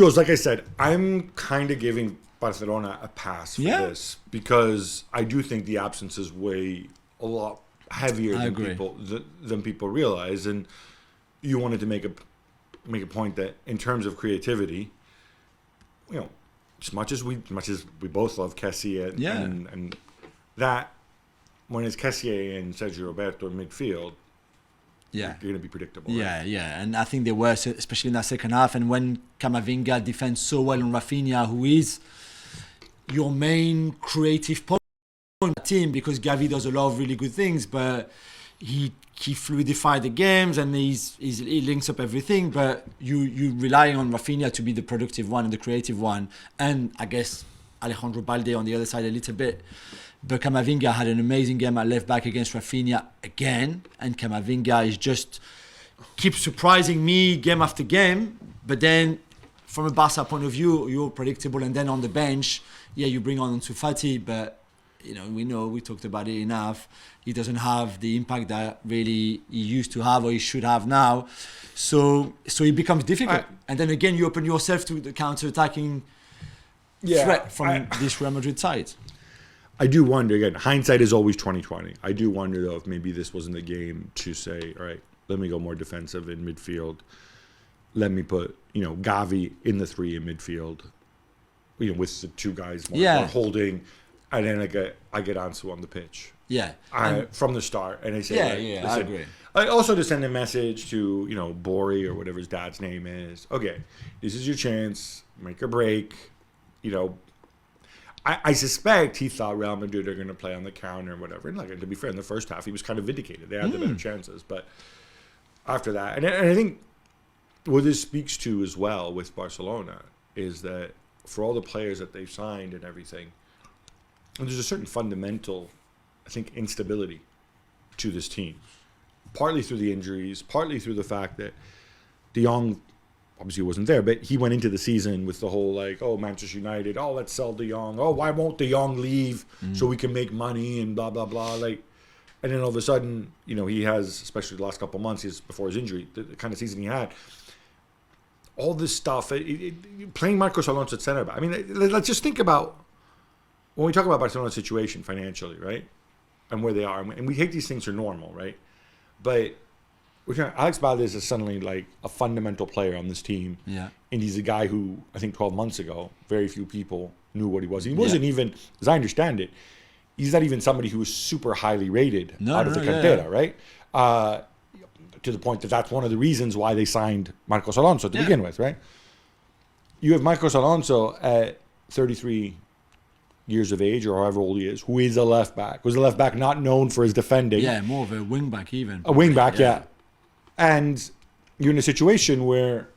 Jules, like I said, I'm kind of giving Barcelona a pass for this because I do think the absence is a lot heavier than people realize, and you wanted to make a point that in terms of creativity, as much as we both love Kessie and that when it's Kessie and Sergio Roberto in midfield, you're going to be predictable. Yeah, and I think they were, especially in that second half. And when Camavinga defends so well on Rafinha, who is your main creative point in the team, because Xavi does a lot of really good things, but he fluidified the games and he links up everything. But you rely on Rafinha to be the productive one and the creative one, and I guess Alejandro Balde on the other side a little bit. But Camavinga had an amazing game at left back against Rafinha again, and Camavinga is just keeps surprising me game after game. But then, from a Barca point of view, you're predictable, and then on the bench, you bring on Ansu Fati, but we talked about it enough. He doesn't have the impact that really he used to have or he should have now, so it becomes difficult. And then again, you open yourself to the counter-attacking threat from this Real Madrid side. I do wonder, again, hindsight is always 20/20. I do wonder, though, if maybe this wasn't the game to say, all right, let me go more defensive in midfield. Let me put, Gavi in the 3 in midfield, with the 2 guys more holding, and then I get Ansu on the pitch. Yeah. From the start. And I say, I agree. I also to send a message to, Bori or whatever his dad's name is. Okay, this is your chance. Make or break. I suspect he thought Real Madrid are going to play on the counter and whatever. And to be fair, in the first half, he was kind of vindicated. They had the better chances. But after that, and I think what this speaks to as well with Barcelona is that for all the players that they've signed and everything, and there's a certain fundamental, I think, instability to this team. Partly through the injuries, partly through the fact that De Jong obviously wasn't there, but he went into the season with the whole Manchester United, let's sell De Jong. Why won't De Jong leave so we can make money and blah, blah, blah. And then all of a sudden, he has, especially the last couple of months, before his injury, the kind of season he had, all this stuff, playing Marcos Alonso at center back. I mean, let's just think about, when we talk about Barcelona's situation financially, right? And where they are, and we take these things for normal, right? But Alex Valdez is suddenly a fundamental player on this team. Yeah. And he's a guy who, I think 12 months ago, very few people knew what he was. He wasn't even, as I understand it, he's not even somebody who was super highly rated out of the cantera, right? To the point that that's one of the reasons why they signed Marcos Alonso to begin with, right? You have Marcos Alonso at 33 years of age or however old he is, who is a left back, who's a left back not known for his defending. Yeah, more of a wing back even. A wing back, yeah. And you're in a situation where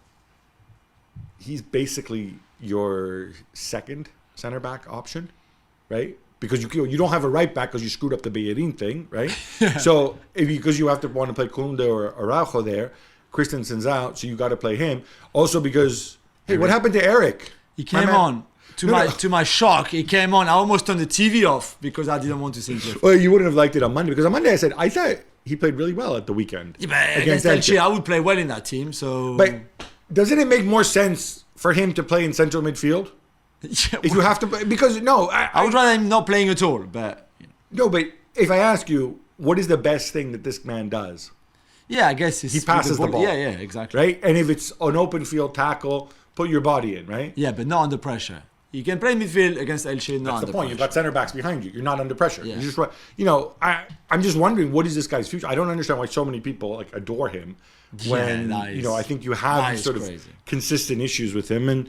he's basically your second center back option, right? Because you don't have a right back because you screwed up the Bellerin thing, right? So because you have to want to play Kunde or Araujo there, Christensen's out, so you got to play him. Also because, what happened to Eric? He came on. To my shock, he came on. I almost turned the TV off because I didn't want to see him. Well, you wouldn't have liked it on Monday because on Monday I thought he played really well at the weekend. Yeah, but against Elche, I would play well in that team. So, but doesn't it make more sense for him to play in central midfield? If you have to, because I would rather him not playing at all. But but if I ask you, what is the best thing that this man does? Yeah, I guess he passes the ball. Yeah, exactly. Right, and if it's an open field tackle, put your body in, right? Yeah, but not under pressure. You can play midfield against Elche. That's the point. You've got center backs behind you. You're not under pressure. Yeah. You just, I'm just wondering what is this guy's future. I don't understand why so many people adore him. When I think you have these sort of consistent issues with him, and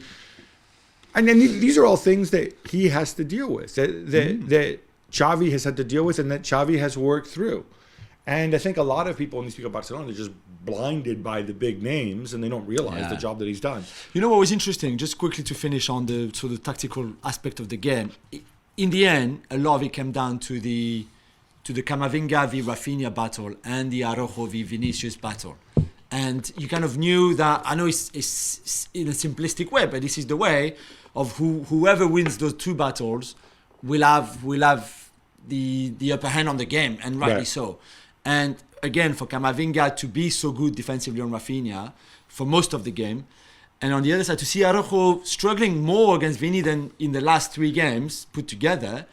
then these are all things that he has to deal with. That Xavi has had to deal with, and that Xavi has worked through. And I think a lot of people, when they speak of Barcelona, they're just blinded by the big names and they don't realize the job that he's done. You know what was interesting? Just quickly to finish on the sort of tactical aspect of the game. In the end, a lot of it came down to the Camavinga v Rafinha battle and the Araujo v Vinicius battle. And you kind of knew that, I know it's in a simplistic way, but this is the way of whoever wins those two battles will have the upper hand on the game, and rightly so. And again, for Camavinga to be so good defensively on Rafinha for most of the game, And on the other side, to see Araujo struggling more against Vini than in the last 3 games put together,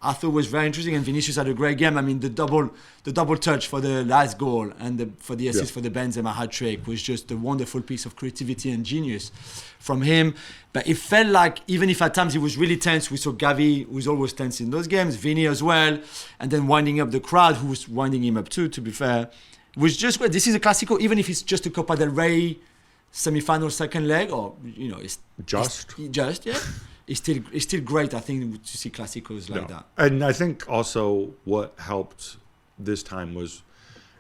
I thought was very interesting. And Vinicius had a great game. I mean, the double touch for the last goal and for the assist for the Benzema hat-trick was just a wonderful piece of creativity and genius from him. But it felt like, even if at times he was really tense, we saw Xavi, who was always tense in those games, Vini as well, and then winding up the crowd, who was winding him up too, to be fair, was just great. This is a Clasico, even if it's just a Copa del Rey semi-final second leg, or, you know, it's just yeah. It's still great, I think, to see Clásicos like that. And I think also what helped this time was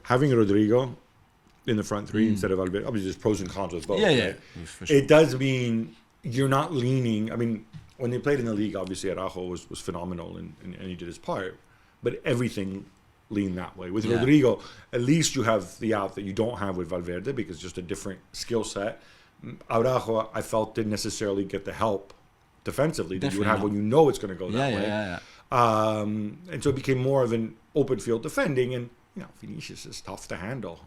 having Rodrigo in the front 3 instead of Valverde. Obviously, there's pros and cons with both. Yeah, right? For sure. It does mean you're not leaning. I mean, when they played in the league, obviously Araujo was phenomenal and he did his part, but everything lean that way. With Rodrigo, at least you have the out that you don't have with Valverde, because just a different skill set. Araujo, I felt, didn't necessarily get the help defensively that you would have when you know it's going to go that way. And so it became more of an open field defending, and you know, Vinicius is tough to handle.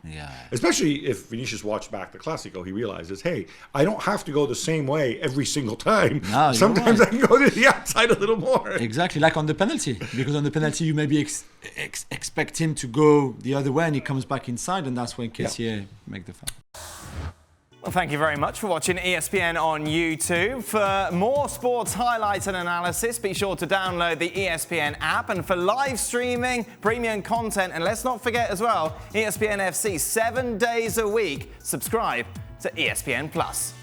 Especially if Vinicius watched back the Clasico, he realizes, hey, I don't have to go the same way every single time. No, sometimes I can go to the outside a little more. Exactly, like on the penalty. Because on the penalty, you maybe expect him to go the other way, and he comes back inside, and that's when Kessié make the foul. Well, thank you very much for watching ESPN on YouTube. For more sports highlights and analysis, be sure to download the ESPN app. And for live streaming, premium content, and let's not forget as well, ESPN FC 7 days a week. Subscribe to ESPN Plus.